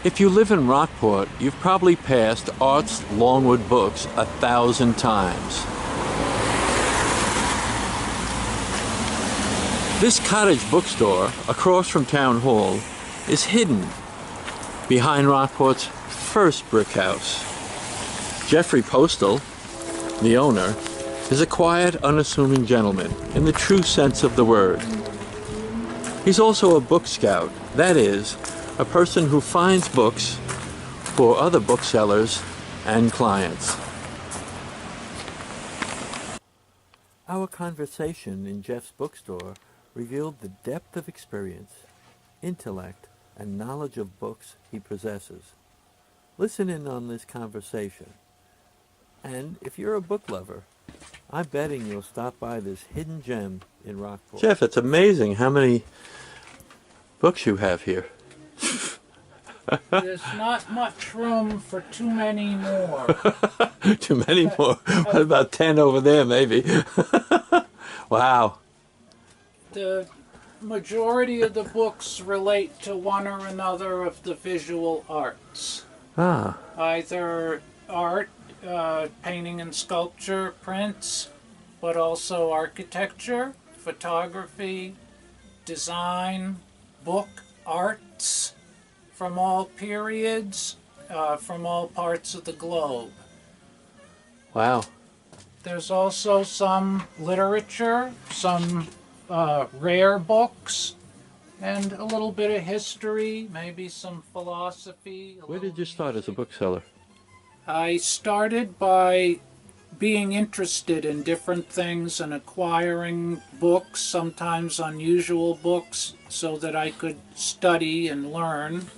If you live in Rockport, you've probably passed Art Longwood Books 1,000 times. This cottage bookstore, across from Town Hall, is hidden behind Rockport's first brick house. Jeffrey Postal, the owner, is a quiet, unassuming gentleman in the true sense of the word. He's also a book scout, that is, a person who finds books for other booksellers and clients. Our conversation in Jeff's bookstore revealed the depth of experience, intellect, and knowledge of books he possesses. Listen in on this conversation. And if you're a book lover, I'm betting you'll stop by this hidden gem in Rockport. Jeff, it's amazing how many books you have here. There's not much room for too many more. Too many more? What about 10 over there, maybe? Wow. The majority of the books relate to one or another of the visual arts. Ah. Either art, painting and sculpture, prints, but also architecture, photography, design, book arts from all periods, from all parts of the globe. Wow. There's also some literature, some rare books, and a little bit of history, maybe some philosophy. Where did you start as a bookseller? I started by being interested in different things and acquiring books, sometimes unusual books, so that I could study and learn.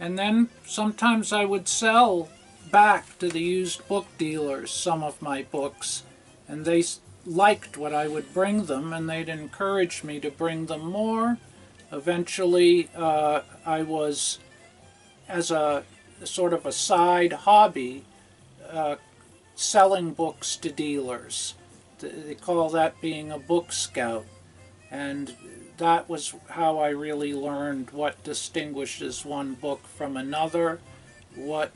And then sometimes I would sell back to the used book dealers some of my books, and they liked what I would bring them, and they'd encourage me to bring them more. Eventually, I was, as a sort of a side hobby, selling books to dealers. They call that being a book scout. And that was how I really learned what distinguishes one book from another, what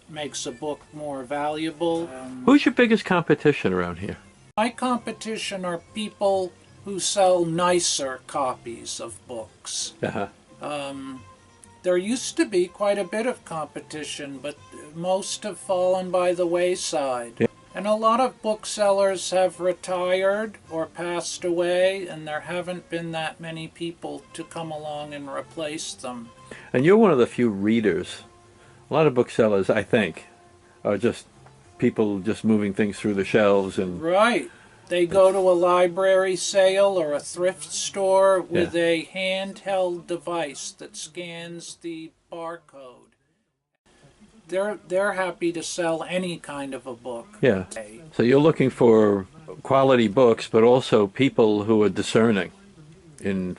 makes a book more valuable. Who's your biggest competition around here? My competition are people who sell nicer copies of books. Uh-huh. There used to be quite a bit of competition, but most have fallen by the wayside. Yeah. And a lot of booksellers have retired or passed away, and there haven't been that many people to come along and replace them. And you're one of the few readers. A lot of booksellers, I think, are just people just moving things through the shelves and... Right. They go to a library sale or a thrift store with a handheld device that scans the barcode. They're happy to sell any kind of a book. Yeah. So you're looking for quality books, but also people who are discerning in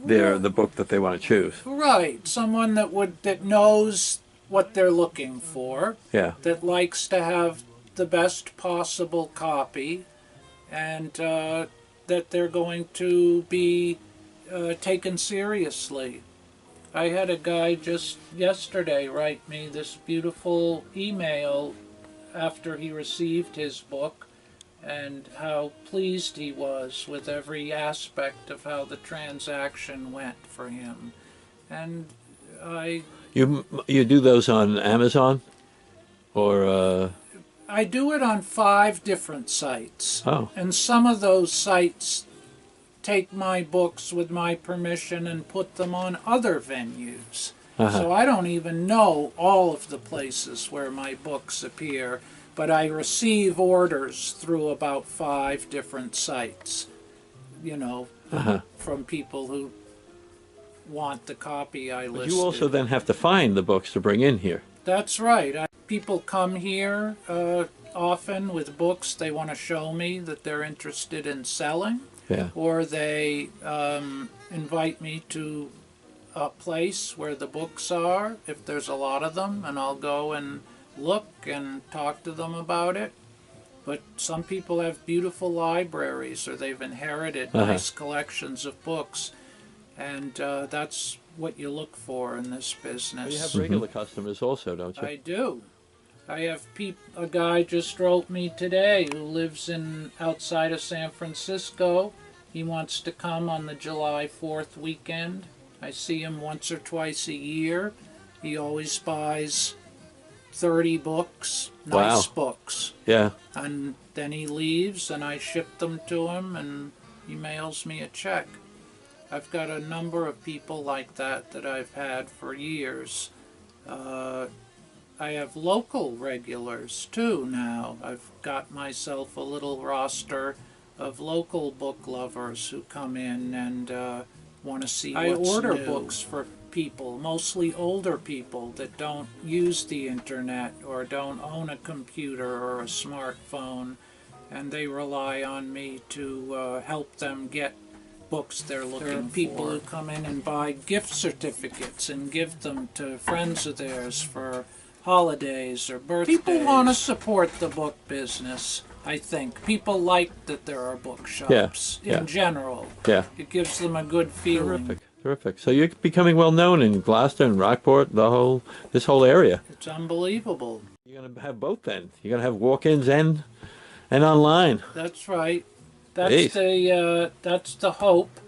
the book that they want to choose. Right. Someone that knows what they're looking for. Yeah. That likes to have the best possible copy, and that they're going to be taken seriously. I had a guy just yesterday write me this beautiful email after he received his book, and how pleased he was with every aspect of how the transaction went for him. And You do those on Amazon? Or... I do it on 5 different sites. Oh. And some of those sites take my books with my permission and put them on other venues. Uh-huh. So I don't even know all of the places where my books appear, but I receive orders through about 5 different sites, from people who want the copy I listed. But you also then have to find the books to bring in here. That's right. People come here often with books they want to show me that they're interested in selling. Yeah. Or they invite me to a place where the books are, if there's a lot of them, and I'll go and look and talk to them about it. But some people have beautiful libraries, or they've inherited nice collections of books. And that's what you look for in this business. You have regular customers also, don't you? I do. I have a guy just wrote me today who lives outside of San Francisco. He wants to come on the July 4th weekend. I see him once or twice a year. He always buys 30 books, nice books. Yeah. And then he leaves and I ship them to him and he mails me a check. I've got a number of people like that I've had for years. I have local regulars too now. I've got myself a little roster of local book lovers who come in and want to see what's new. I order books for people, mostly older people that don't use the internet or don't own a computer or a smartphone, and they rely on me to help them get books they're looking for. People who come in and buy gift certificates and give them to friends of theirs for holidays or birthdays. People want to support the book business, I think. People like that there are bookshops in general. Yeah. It gives them a good feeling. Terrific, terrific. So you're becoming well known in Gloucester and Rockport, this whole area. It's unbelievable. You're going to have both then. You're going to have walk-ins and online. That's right. That's the hope.